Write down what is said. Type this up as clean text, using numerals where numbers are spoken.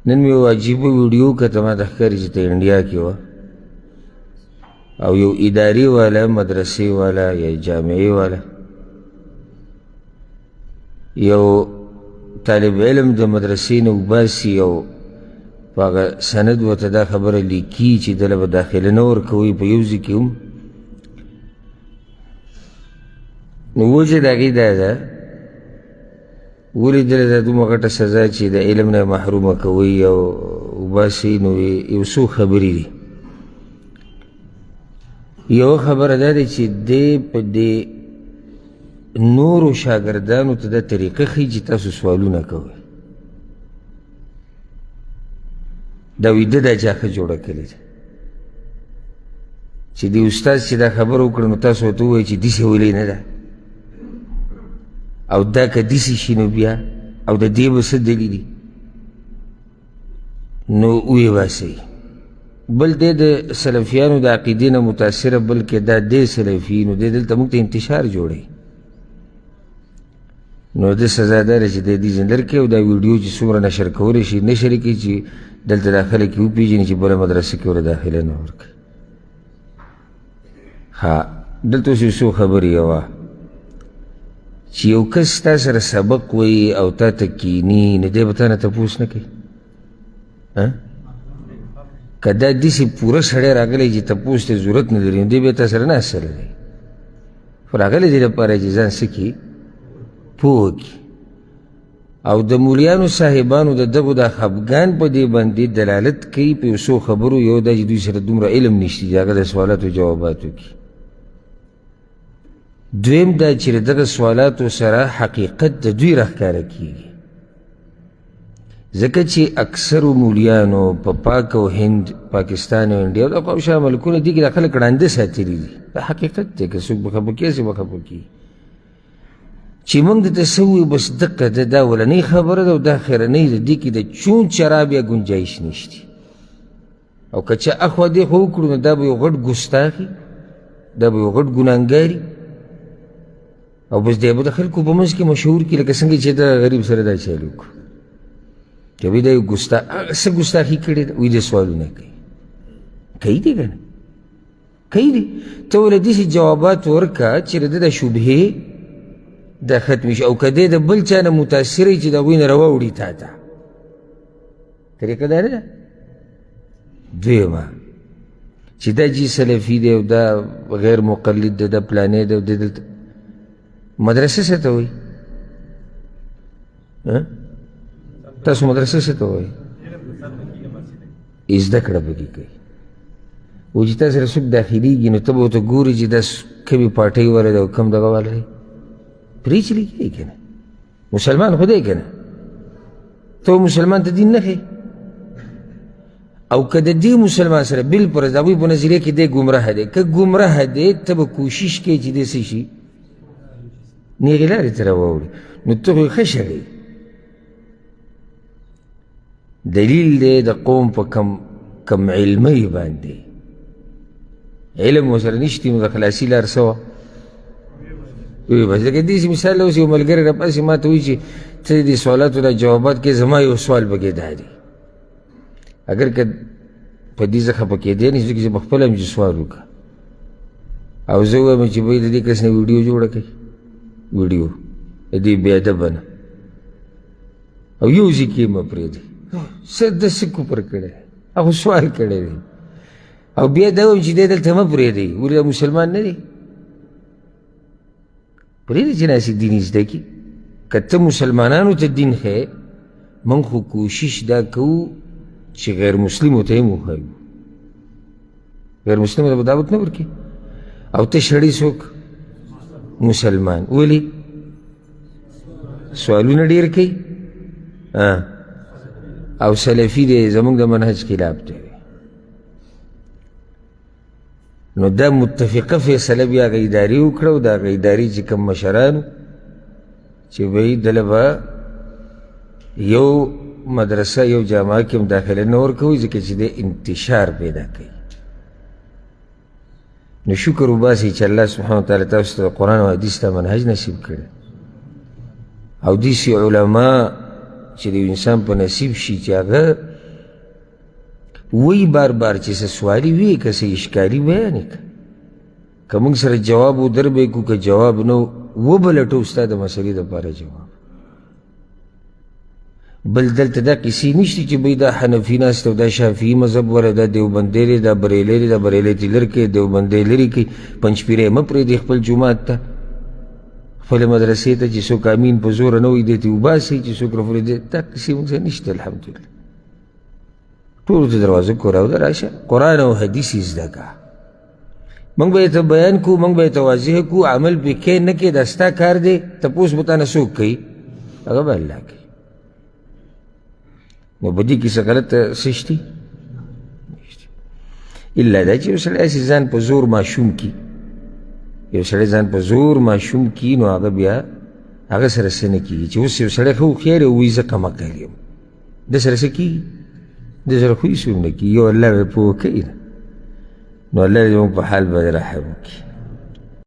نن مې یو عجیبه ویډیو کته ما ته ښکاري چې ته انډیا کې وه او یو اداري والا مدرسې والا یا جامعې والا یو طالب علم د مدرسې نه وباسي او په هغه سند ورته دا خبره لیکي چې دله به داخله نه ورکوئ په یو ځای کې هم نو وجه د هغې دا ده ولې دله دا دومره غټه سزا چې د علم نه محرومه کوئ او وباسئ نو یو څو خبرې دي یو خبره دا دی چې دی په دې نورو شاګردانو ته دا طریقه ښیي چې تاسو سوالونه کوئ دا ویده دا چا ښه جوړه کړې ده چې دې استاد چې دا خبره وکړه نو تاسو ورته ووایئ چې داسې ولې نه ده او دا که داسې شي نو بیا او د دې به څه دلیل دي نو ویې باسئ بل دی د سلفیانو د عقیدې نه متاثره بلکې دا دی سلفي نو دی دلته موږ ته انتشار جوړوي نو د سزا دا ده چې دی دې ځین لرې کړي او دا ویډیو چې څومره نشر کولی شي نشر یې کړي چې دلته دا خلک یې وپېژني چې بله مدرسه کې ورته داخله نه ورکړي ها دلته اوس یو څو خبرې یوه چې یو کس تا سره سبق وایي او تا ته کیني نو دی به تا نه تپوس نه کوي که دا داسې پوره سړی راغلی چې تپوس ته ضرورت نه لري نو دی بیا تا سره ناسته لري خو راغلی دې لپاره چې ځان څه کړي پوه وکړي او د مولیانو صاحبانو د دغو دا خفګان په دې باندې دلالت کوي په یو څو خبرو یو دا چې دوی سره دومره علم نشته چې هغه د سوالاتو جوابات وکړي دویم دا چې د دغه سوالاتو سره حقیقت د دوی راښکاره کېږي ځکه چې اکثرو مولیانو په پاک او هند پاکستان او انډیا او د خواوشا ملکونو دي کې دا خلک ړانده ساتلي دي دا حقیقت دی که څوک به خفه کړي هسې به خفه کړي چې موږ درته څه ووایو بس دقه ده دا اولنۍ خبره ده او دا خیرنۍ ده دې کې د چون چرا بیا ګنجایش نشته او که چا اخوا دېخوا وکړو نو دا به یو غټ ګستاخي دا به یو غټ ګناهګاري او بس دی به د خلکو په منځ کې مشهور کړي لکه څنګه چې دا غریب سره دا چل وکړو چې وایي دا یو څه ګستاخي کړې ده وایي د سوالونه کوي کوي دي که نه کوي دي ته ولې داسې جوابات ورکړه چې د ده د شبهې دا ختمي شي او که دی د بل چا نه متاثره وي چې د هغوی نه راواوړي تا ته طریقه دا نه ده دویمه چې دا جي سلفي دی او دا غیر مقلد دی دا پلانې دی او دی دلته مدرسه څه ته وایي تاسو مدرسه څه ته وایي زده کړه پکې کوي و چې تا سره څوک داخلېږي نو ته به ورته ګورې چې دا کومې پارټۍ والا دی او کوم دغه والا دی پرې چلې کېږي که نه مسلمان خو دی که نه ته مسلمان ته دین نه ښیې او که د دې مسلمان سره بالفرض د هغوی په نظریه کې دی ګمراه دی که ګمراه دی ته به کوشش کوې چې دی څه شي نیغې لارې ته راواوړي نو ته خو یې ښه شړې دلیل دی د قوم په کم علمۍ باندې علم ورسره نشتي نو د خلاصي لار څه وه وی بس لکه داسې مثال اوس یو ملګری راپاسې ما ته وایي چې ته دې سوالاتو دا جوابات کې زما یو سوال پکې دا دی اگر که په دې زه خفه کېدی نه شي چې به خپله هم چې سوال وکړه او زه ووایم چې بهی د دې کس نه ویډیو جوړه کړئ ویډیو د دې بې ادبه نه او یو ځای کې مه پرېږدئ څه داسې کفر کړی هغه سوال کړی دی او بیا دا وایم چې دی دلته مه پرېږدئ ولې دا مسلمان نه دی پرېږدئ چې ناسې دین زده کړي که ته مسلمانانو ته دین ښیې موږ خو کوشش دا کوو چې غیر مسلمو ته یې وښایو غیر مسلمو ته به دعوت نه ورکړي او ته شړې څوک مسلمان ولې سوالونه ډېر کوي او سلفي دی زموږ د منهج خلاف دی نو دا متفقه فیصله بیا هغه ادارې وکړه او د هغه ادارې چې کوم مشرانو چې به دله به یو مدرسه یو جامعه کې هم داخله نه ورکوي ځکه چې دی انتشار پیدا کوي نو شکر وباسئ چې الله سبحانه وتعالی تاسو ته د قرآن او حدیث ته منهج نصیب کړی او داسې علما چې د انسان په نصیب شي چې هغه وی بار بار چې څه سوالي وي که څه اشکالي بیان یې کړه که موږ سره جواب ودر به کړو که جواب نه وبلټو ستا د مسلې دپاره جواب بل دلته دا قصې نشته چې بی دا حنفي ناست او دا شافعي مذهب وره دا دیوبندی دی دا بریلی دی دا بریلی تی لر کوي دیوبندی لرې کوي پنجپیری مه پرېږدي خپل جومات ته خپلې مدرسې ته چې څوک امین په زوره نه وي دی ته وباسئ چې څوک رافورې دی دا قصې موږ سره نشته الحمدلله ټولو ته دروازه کوراو ده راشه قرآن او حدیث یې زده کړه موږ به یې ته بیان کړو موږ به یې ته واضح کړو عمل پې کې نه کې دا ستا کار دی تپوس به تانه څوک کوي هغه به الله کوي نو په دې کې څه غلط څه شته الا دا چې یو سړی هسې ځان په زور ماشوم کي یو سړی ځان په زور ماشوم کي نو هغه بیا هغه سره څه نه کېږي چې اوس یو سړی ښه هوښیار وي وایي زه کم عقل یم ده سره څه کېږي ده سره خو هېڅ هم نه کېږي یو الله به پوه کوي نو الله دې زموږ په حال باندې رحم وکړي